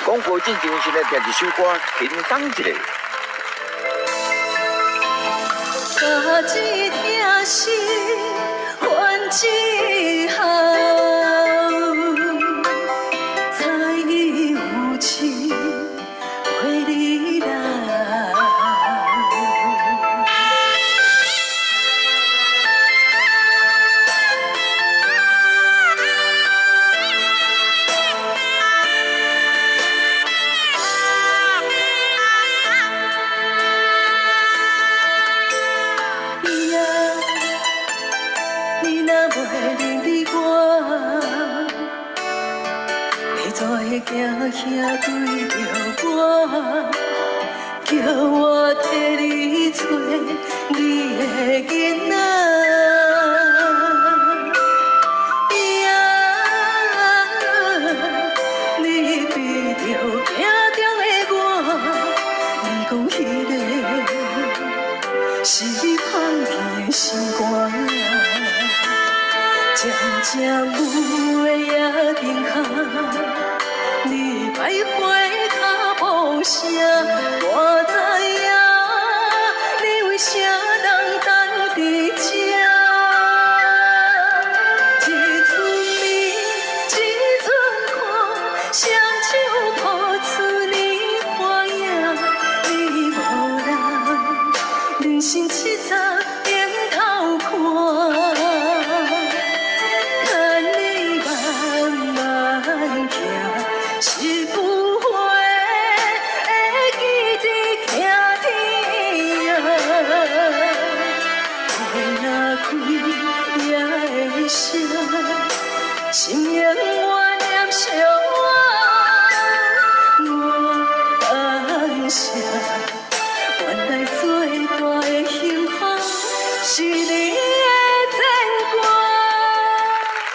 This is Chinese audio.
广播进前先来听一首歌，轻松一下。家己疼惜还一项，在意有情陪你来。行兄对着我，叫我替你找你的囡仔。你比着镜中的我，你讲迄个是你放弃的心肝，渐渐有的也停下。你徘徊脚步声，我知影你为啥人等伫这？一寸面，一寸看，双手抱出你花影。你无人，人生七十回头看。看你慢慢行。是不会会记得行天涯，花若开也会谢，心永远念相我感谢，原来最大的幸福是你。